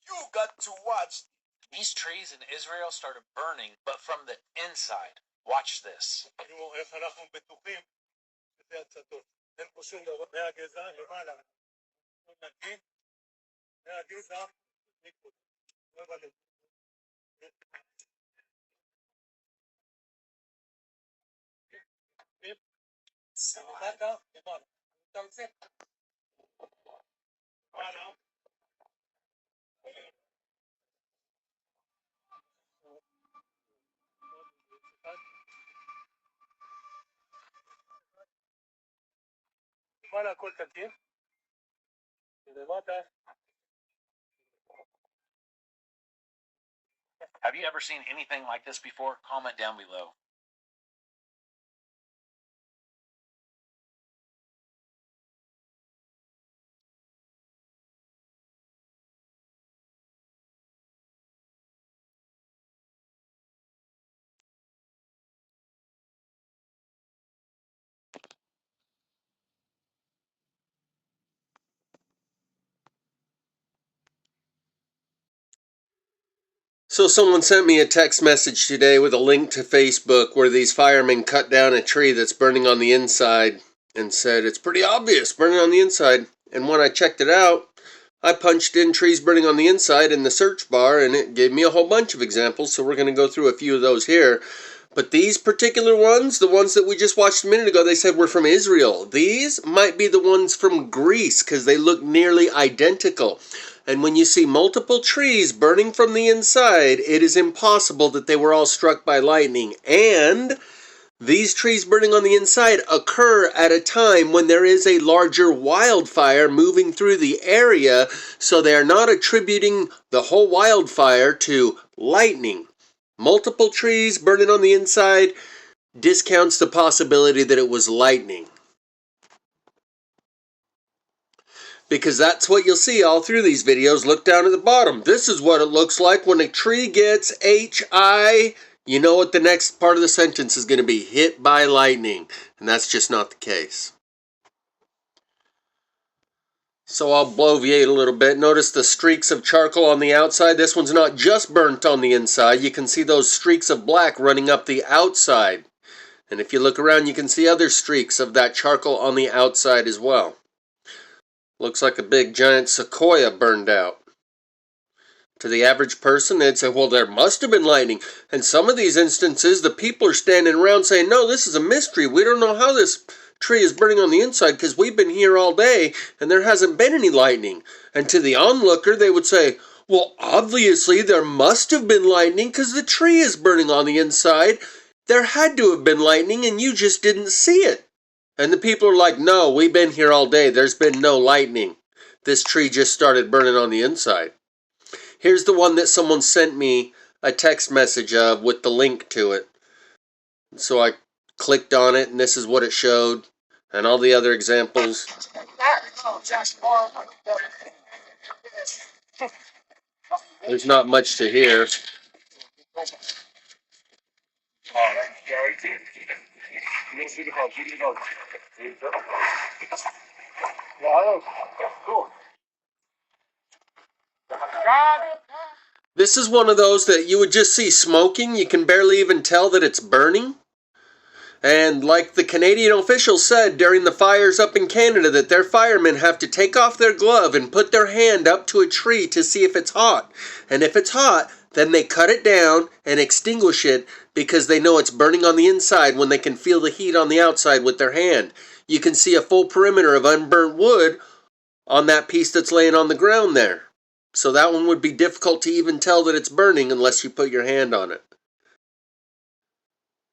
You got to watch. These trees in Israel started burning, but from the inside. Watch this. Have you ever seen anything like this before? Comment down below. So someone sent me a text message today with a link to Facebook where these firemen cut down a tree that's burning on the inside and said it's pretty obvious burning on the inside. And when I checked it out, I punched in trees burning on the inside in the search bar and it gave me a whole bunch of examples. So we're going to go through a few of those here. But these particular ones, the ones that we just watched a minute ago, they said were from Israel. These might be the ones from Greece because they look nearly identical. And when you see multiple trees burning from the inside, it is impossible that they were all struck by lightning. And these trees burning on the inside occur at a time when there is a larger wildfire moving through the area, so they are not attributing the whole wildfire to lightning. Multiple trees burning on the inside discounts the possibility that it was lightning. Because that's what you'll see all through these videos. Look down at the bottom. This is what it looks like when a tree gets HI. You know what the next part of the sentence is going to be. Hit by lightning. And that's just not the case. So I'll bloviate a little bit. Notice the streaks of charcoal on the outside. This one's not just burnt on the inside. You can see those streaks of black running up the outside. And if you look around, you can see other streaks of that charcoal on the outside as well. Looks like a big giant sequoia burned out. To the average person, they'd say, well, there must have been lightning. And some of these instances, the people are standing around saying, no, this is a mystery. We don't know how this tree is burning on the inside because we've been here all day and there hasn't been any lightning. And to the onlooker, they would say, well, obviously there must have been lightning because the tree is burning on the inside. There had to have been lightning and you just didn't see it. And the people are like, no, we've been here all day. There's been no lightning. This tree just started burning on the inside. Here's the one that someone sent me a text message of with the link to it. So I clicked on it and this is what it showed. And all the other examples. There's not much to hear. This is one of those that you would just see smoking. You can barely even tell that it's burning. And like the Canadian officials said during the fires up in Canada, that their firemen have to take off their glove and put their hand up to a tree to see if it's hot. And if it's hot, then they cut it down and extinguish it because they know it's burning on the inside when they can feel the heat on the outside with their hand. You can see a full perimeter of unburnt wood on that piece that's laying on the ground there. So that one would be difficult to even tell that it's burning unless you put your hand on it.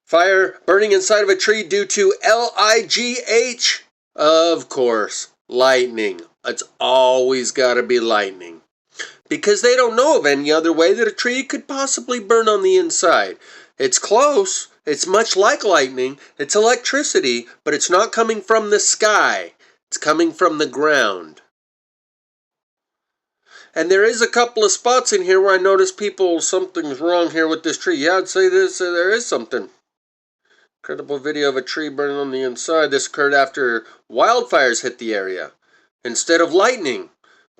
Fire burning inside of a tree due to LIGH. Of course, lightning. It's always got to be lightning. Because they don't know of any other way that a tree could possibly burn on the inside. It's close. It's much like lightning. It's electricity, but it's not coming from the sky. It's coming from the ground. And there is a couple of spots in here where I notice people, something's wrong here with this tree. Yeah, I'd say this, there is something. Incredible video of a tree burning on the inside. This occurred after wildfires hit the area instead of lightning.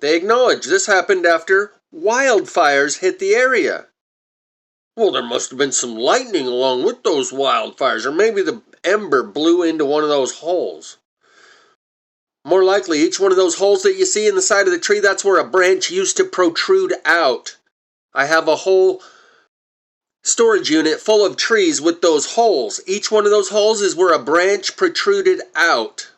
They acknowledge this happened after wildfires hit the area. Well, there must have been some lightning along with those wildfires, or maybe the ember blew into one of those holes. More likely, each one of those holes that you see in the side of the tree, that's where a branch used to protrude out. I have a whole storage unit full of trees with those holes. Each one of those holes is where a branch protruded out.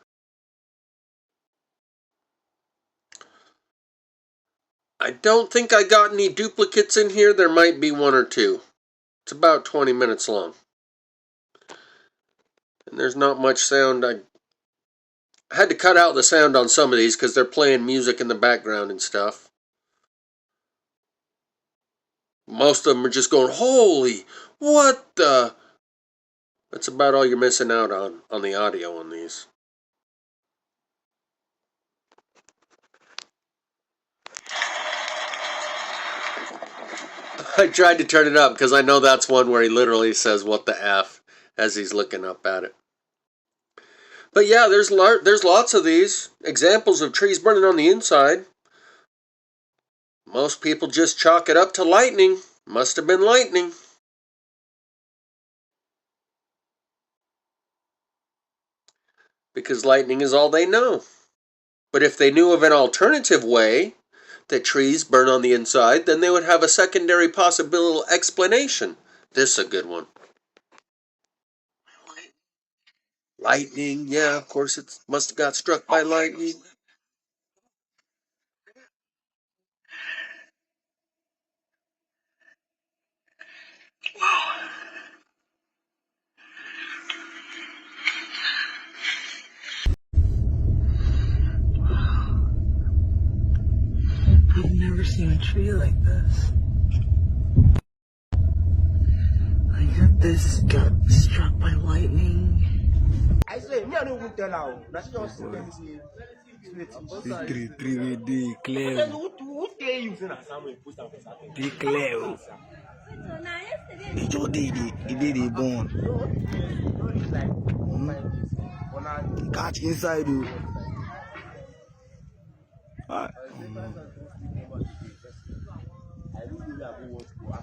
I don't think I got any duplicates in here. There might be one or two. It's about 20 minutes long. And there's not much sound. I had to cut out the sound on some of these because they're playing music in the background and stuff. Most of them are just going, holy, what the? That's about all you're missing out on the audio on these. I tried to turn it up because I know that's one where he literally says, what the F, as he's looking up at it. But yeah, there's lots of these examples of trees burning on the inside. Most people just chalk it up to lightning. Must have been lightning. Because lightning is all they know. But if they knew of an alternative way that trees burn on the inside, then they would have a secondary possible explanation. This is a good one. Lightning, yeah, of course it must have got struck by lightning. I've never seen a tree like this. Like this got struck by lightning. I say, me I don't even tell now. That's just Three D clear. who tell you say that Samuel post am for Saturday? Be clear. He just did it born. He catch inside you.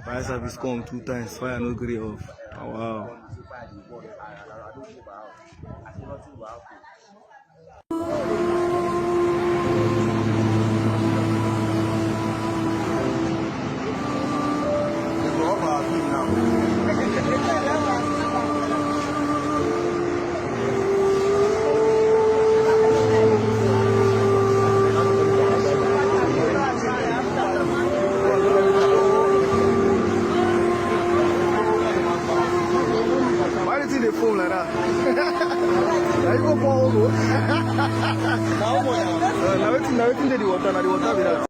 Fire service come 2 times, fire no grey off. Oh, wow. Why do you think they foam like that? Now you go for over. Now waiting the water, now the water be that.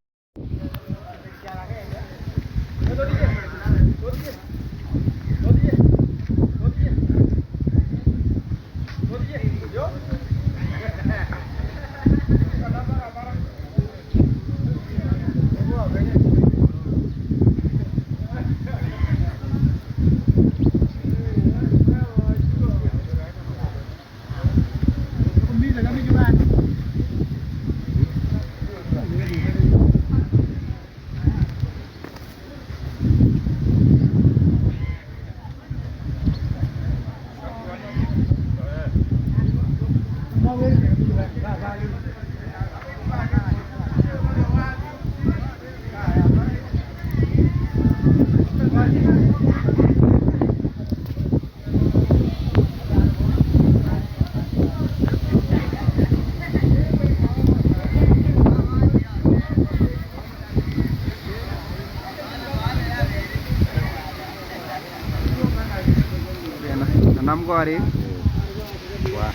Nam ko ari. Wah.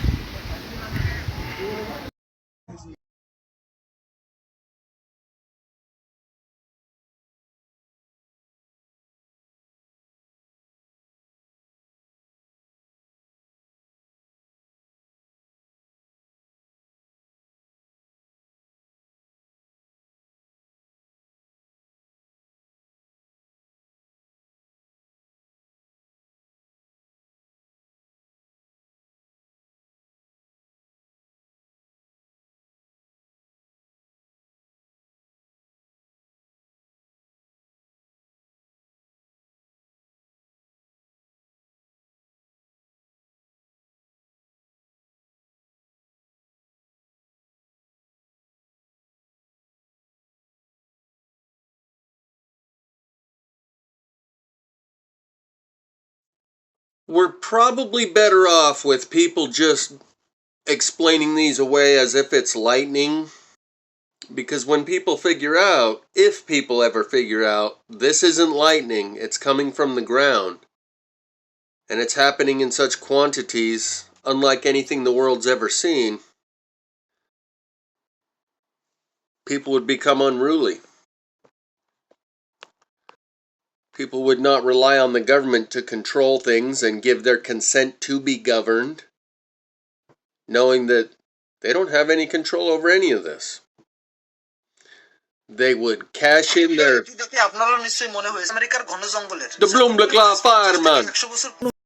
We're probably better off with people just explaining these away as if it's lightning. Because when people figure out, if people ever figure out, this isn't lightning, it's coming from the ground, and it's happening in such quantities, unlike anything the world's ever seen, people would become unruly. People would not rely on the government to control things and give their consent to be governed, knowing that they don't have any control over any of this. They would cash in their... The Bloomberg fireman.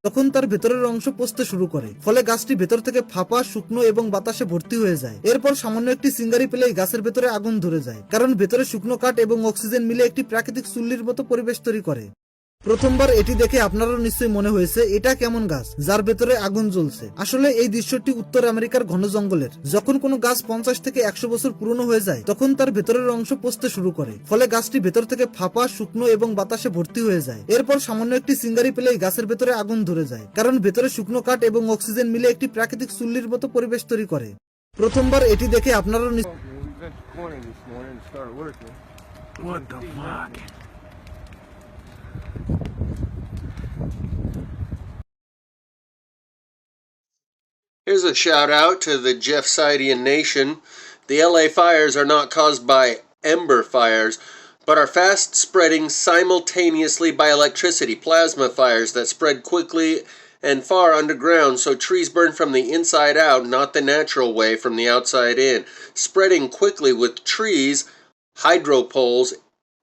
তখন তার ভেতরের অংশ পচতে শুরু করে, ফলে গাছটি ভেতর থেকে ফাঁপা, শুকনো এবং বাতাসে ভর্তি হয়ে যায়। এরপর সামান্য একটি চিঙ্গারি পেলেই গাছের ভেতরে আগুন ধরে যায়, কারণ ভেতরে শুকনো কাঠ এবং অক্সিজেন মিলে একটি প্রাকৃতিক চুল্লির মতো পরিবেশ তৈরি করে। প্রথমবার এটি দেখে আপনারও নিশ্চয়ই মনে হয়েছে এটা কেমন গাছ যার ভেতরে আগুন জ্বলছে। আসলে এই দৃশ্যটি উত্তর আমেরিকার ঘন জঙ্গলের। যখন কোনো গাছ 50 থেকে 100 বছর পুরনো হয়ে যায় তখন তার ভেতরের অংশ পচতে শুরু করে, ফলে গাছটি ভেতর থেকে ফাঁপা, শুকনো এবং বাতাসে ভর্তি হয়ে যায়। এরপর সামান্য একটি চিঙ্গারি পেলেই গাছের ভেতরে আগুন ধরে যায়, কারণ ভেতরে শুকনো কাঠ এবং অক্সিজেন মিলে একটি প্রাকৃতিক চুল্লির মতো পরিবেশ তৈরি করে। প্রথমবার এটি দেখে আপনারও What the fuck? Here's a shout out to the Jeff-Sidian Nation. The LA fires are not caused by ember fires, but are fast spreading simultaneously by electricity, plasma fires that spread quickly and far underground, so trees burn from the inside out, not the natural way from the outside in. Spreading quickly with trees, hydro poles,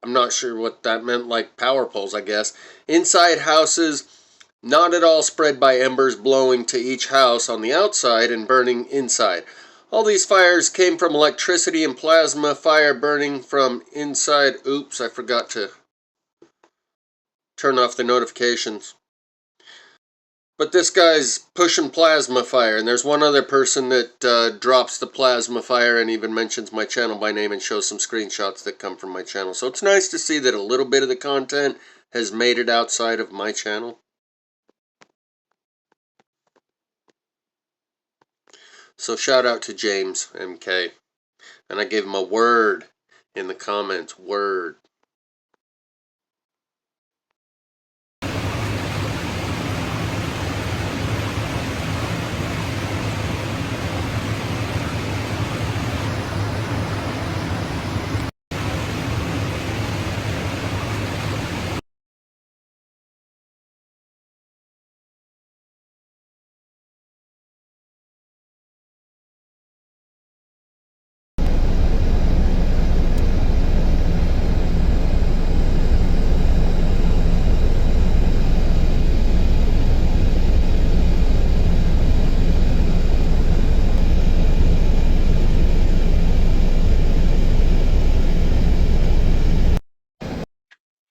I'm not sure what that meant, like power poles I guess, inside houses, not at all spread by embers blowing to each house on the outside and burning inside. All these fires came from electricity and plasma fire burning from inside. Oops, I forgot to turn off the notifications. But this guy's pushing plasma fire, and there's one other person that drops the plasma fire and even mentions my channel by name and shows some screenshots that come from my channel. So it's nice to see that a little bit of the content has made it outside of my channel. So shout out to James MK. And I gave him a word in the comments. Word.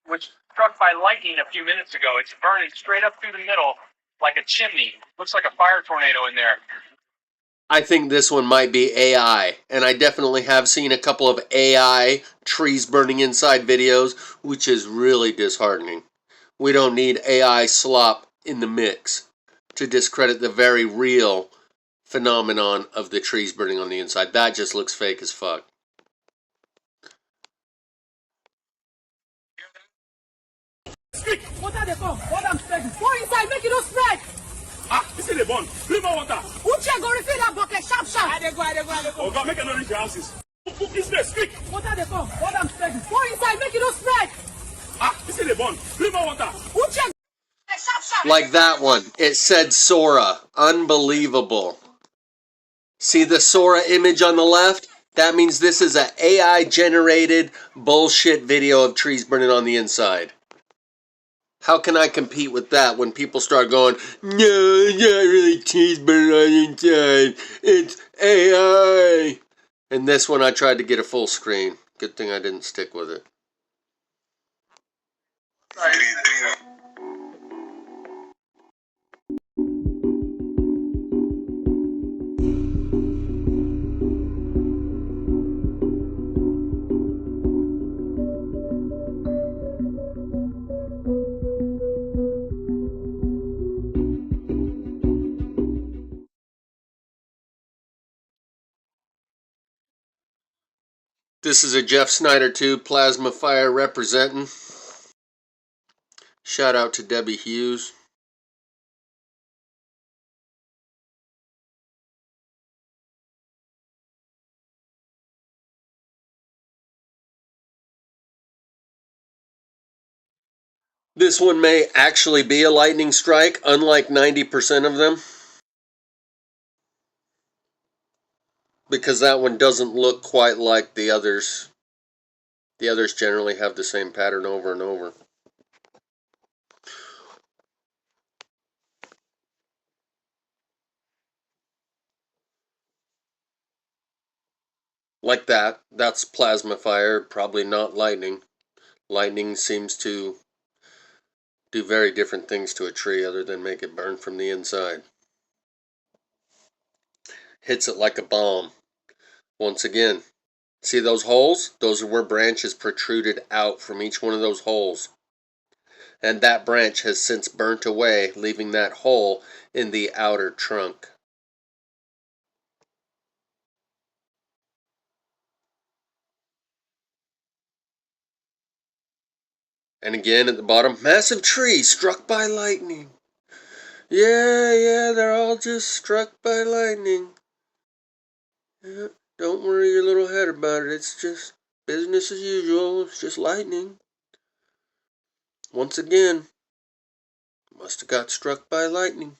which struck by lightning a few minutes ago. It's burning straight up through the middle like a chimney. Looks like a fire tornado in there. I think this one might be AI, and I definitely have seen a couple of AI trees burning inside videos, which is really disheartening. We don't need AI slop in the mix to discredit the very real phenomenon of the trees burning on the inside. That just looks fake as fuck. Water they come. What I'm spreading. Go inside, make it no spread. Ah, this is the bond. Bring more water. Uche go refill that bucket, sharp, sharp. I dey go. Oh God, make it not reach your houses. Put this place, quick. Water they come. What I'm spreading. Go inside, make it no spread. Ah, this is the bond. Bring more water. Uche sharp, sharp. Like that one. It said Sora. Unbelievable. See the Sora image on the left? That means this is an AI-generated bullshit video of trees burning on the inside. How can I compete with that when people start going, no, it's not really trees burning on the inside, it's AI. And this one I tried to get a full screen. Good thing I didn't stick with it. This is a Jeff Snyder 2 Plasma Fire representing. Shout out to Debbie Hughes. This one may actually be a lightning strike, unlike 90% of them. Because that one doesn't look quite like the others. The others generally have the same pattern over and over. Like that. That's plasma fire, probably not lightning. Lightning seems to do very different things to a tree other than make it burn from the inside. Hits it like a bomb. Once again, see those holes? Those are where branches protruded out from each one of those holes. And that branch has since burnt away, leaving that hole in the outer trunk. And again at the bottom, massive tree struck by lightning. Yeah, they're all just struck by lightning. Yeah, don't worry your little head about it. It's just business as usual. It's just lightning. Once again, must have got struck by lightning.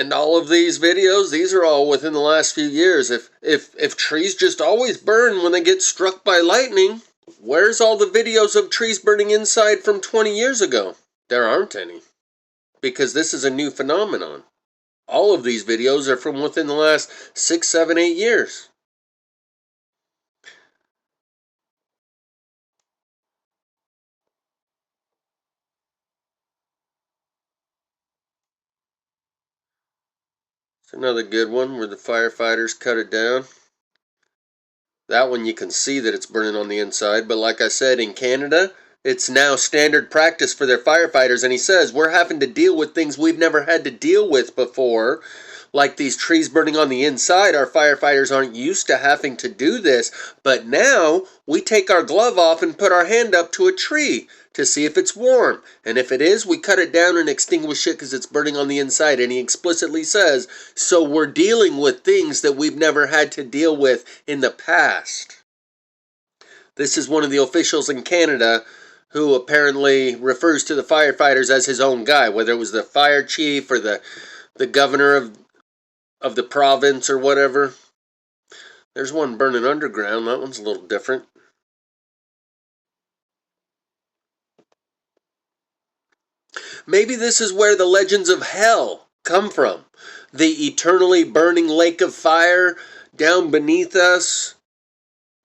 And all of these videos, these are all within the last few years. If trees just always burn when they get struck by lightning, where's all the videos of trees burning inside from 20 years ago? There aren't any. Because this is a new phenomenon. All of these videos are from within the last 6, 7, 8 years. It's another good one where the firefighters cut it down. That one you can see that it's burning on the inside, but like I said, in Canada, it's now standard practice for their firefighters, and he says, we're having to deal with things we've never had to deal with before, like these trees burning on the inside. Our firefighters aren't used to having to do this, but now we take our glove off and put our hand up to a tree to see if it's warm. And if it is, we cut it down and extinguish it because it's burning on the inside. And he explicitly says, so we're dealing with things that we've never had to deal with in the past. This is one of the officials in Canada who apparently refers to the firefighters as his own guy, whether it was the fire chief or the governor of the province or whatever. There's one burning underground. That one's a little different. Maybe this is where the legends of hell come from. The eternally burning lake of fire down beneath us.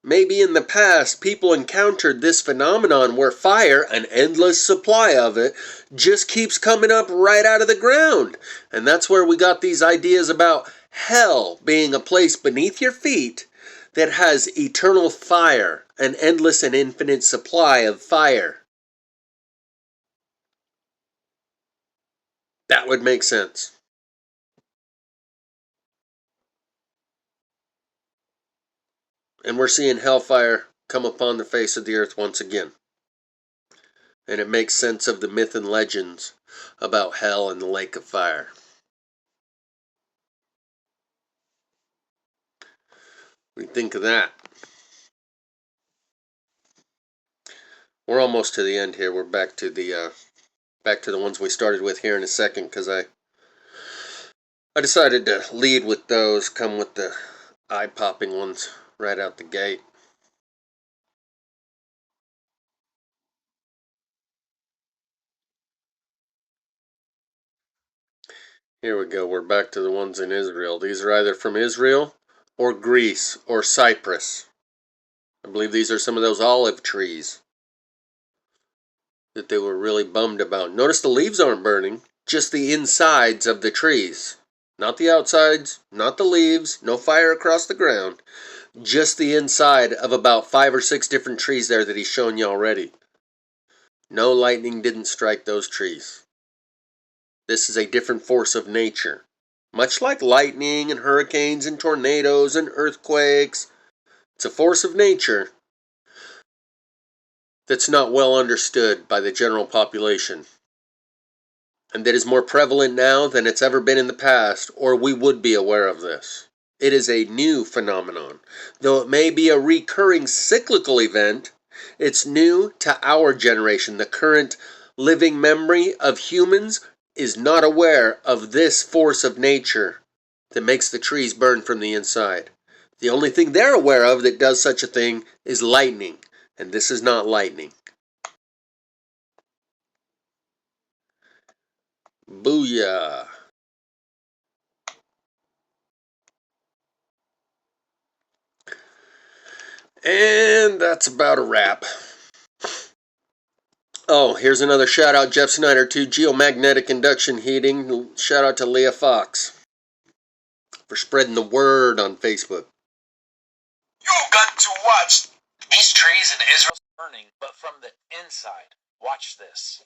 Maybe in the past, people encountered this phenomenon where fire, an endless supply of it, just keeps coming up right out of the ground. And that's where we got these ideas about hell being a place beneath your feet that has eternal fire, an endless and infinite supply of fire. That would make sense. And we're seeing hellfire come upon the face of the earth once again. And it makes sense of the myth and legends about hell and the lake of fire. What do you think of that? We're almost to the end here. We're back to the ones we started with here in a second, because I decided to lead with those, come with the eye-popping ones right out the gate. Here we go. We're back to the ones in Israel. These are either from Israel or Greece or Cyprus. I believe these are some of those olive trees that they were really bummed about. Notice the leaves aren't burning, just the insides of the trees. Not the outsides, not the leaves, no fire across the ground. just the inside of about 5 or 6 different trees there that he's shown you already. No lightning didn't strike those trees. This is a different force of nature. Much like lightning and hurricanes and tornadoes and earthquakes, it's a force of nature that's not well understood by the general population, and that is more prevalent now than it's ever been in the past, or we would be aware of this. It is a new phenomenon. Though it may be a recurring cyclical event, it's new to our generation. The current living memory of humans is not aware of this force of nature that makes the trees burn from the inside. The only thing they're aware of that does such a thing is lightning, and this is not lightning. Booyah. And that's about a wrap. Oh, here's another shout out, Jeff Snyder, to geomagnetic induction heating. Shout out to Leah Fox for spreading the word on Facebook. You got to watch. These trees in Israel burning, but from the inside. Watch this.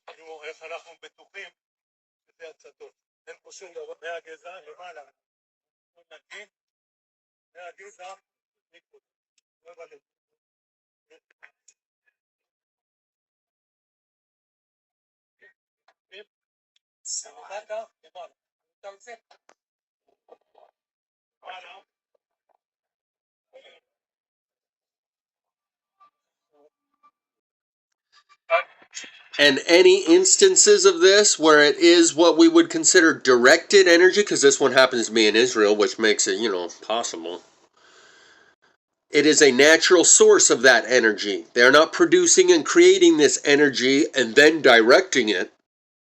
And any instances of this where it is what we would consider directed energy, because this one happens to be in Israel, which makes it, possible. It is a natural source of that energy. They're not producing and creating this energy and then directing it.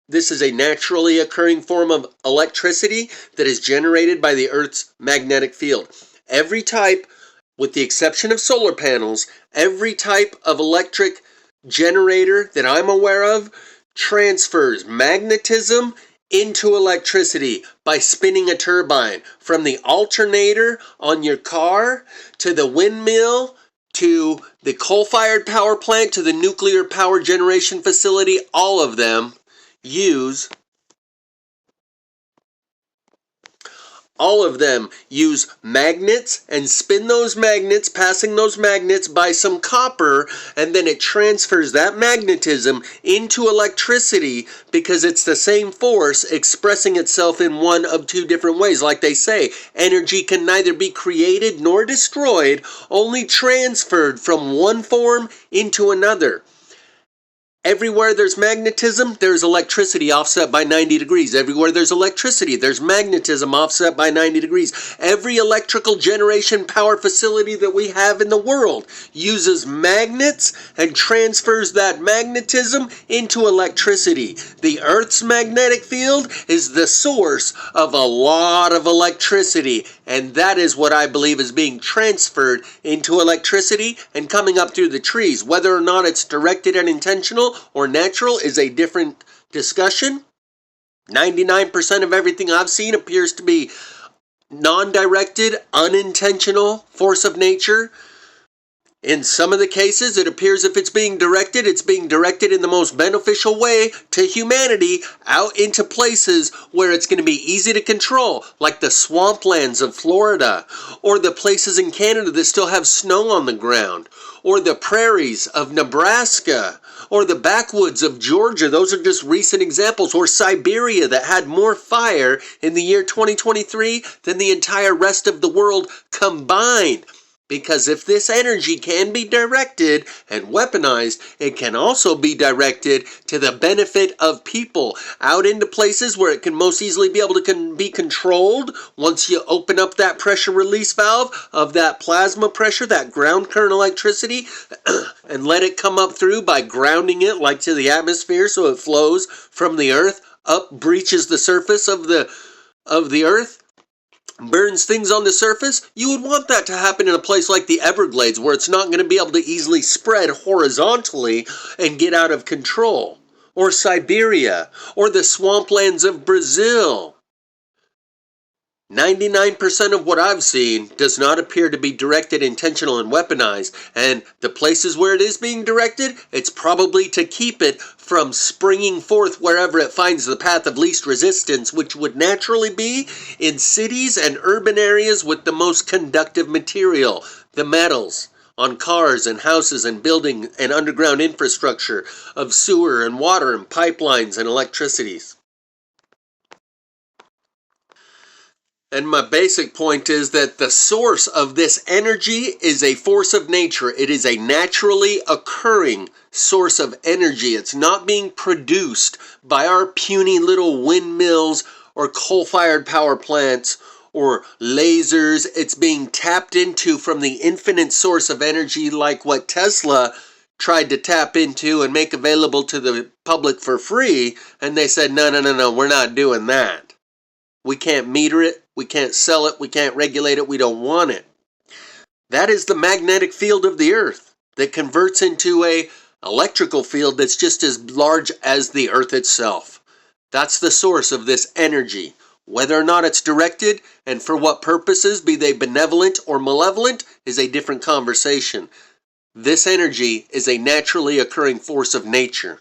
This is a naturally occurring form of electricity that is generated by the Earth's magnetic field. Every type, with the exception of solar panels, every type of electric generator that I'm aware of transfers magnetism into electricity by spinning a turbine from the alternator on your car to the windmill to the coal-fired power plant to the nuclear power generation facility. All of them use magnets and spin those magnets, passing those magnets by some copper, and then it transfers that magnetism into electricity because it's the same force expressing itself in one of two different ways. Like they say, energy can neither be created nor destroyed, only transferred from one form into another. Everywhere there's magnetism, there's electricity offset by 90 degrees. Everywhere there's electricity, there's magnetism offset by 90 degrees. Every electrical generation power facility that we have in the world uses magnets and transfers that magnetism into electricity. The Earth's magnetic field is the source of a lot of electricity, and that is what I believe is being transferred into electricity and coming up through the trees. Whether or not it's directed and intentional or natural is a different discussion. 99% of everything I've seen appears to be non-directed, unintentional force of nature. In some of the cases, it appears if it's being directed in the most beneficial way to humanity out into places where it's going to be easy to control, like the swamplands of Florida, or the places in Canada that still have snow on the ground, or the prairies of Nebraska, or the backwoods of Georgia. Those are just recent examples. Or Siberia, that had more fire in the year 2023 than the entire rest of the world combined. Because if this energy can be directed and weaponized, it can also be directed to the benefit of people out into places where it can most easily be able to be controlled once you open up that pressure release valve of that plasma pressure, that ground current electricity, and let it come up through by grounding it like to the atmosphere so it flows from the earth up, breaches the surface of the earth, burns things on the surface. You would want that to happen in a place like the Everglades, where it's not going to be able to easily spread horizontally and get out of control. Or Siberia, or the swamplands of Brazil. 99% of what I've seen does not appear to be directed, intentional, and weaponized, and the places where it is being directed, it's probably to keep it from springing forth wherever it finds the path of least resistance, which would naturally be in cities and urban areas with the most conductive material, the metals, on cars and houses and building and underground infrastructure of sewer and water and pipelines and electricities. And my basic point is that the source of this energy is a force of nature. It is a naturally occurring source of energy. It's not being produced by our puny little windmills or coal-fired power plants or lasers. It's being tapped into from the infinite source of energy, like what Tesla tried to tap into and make available to the public for free. And they said, no, we're not doing that. We can't meter it, we can't sell it, we can't regulate it, we don't want it. That is the magnetic field of the earth that converts into a electrical field that's just as large as the earth itself. That's the source of this energy. Whether or not it's directed and for what purposes, be they benevolent or malevolent, is a different conversation. This energy is a naturally occurring force of nature.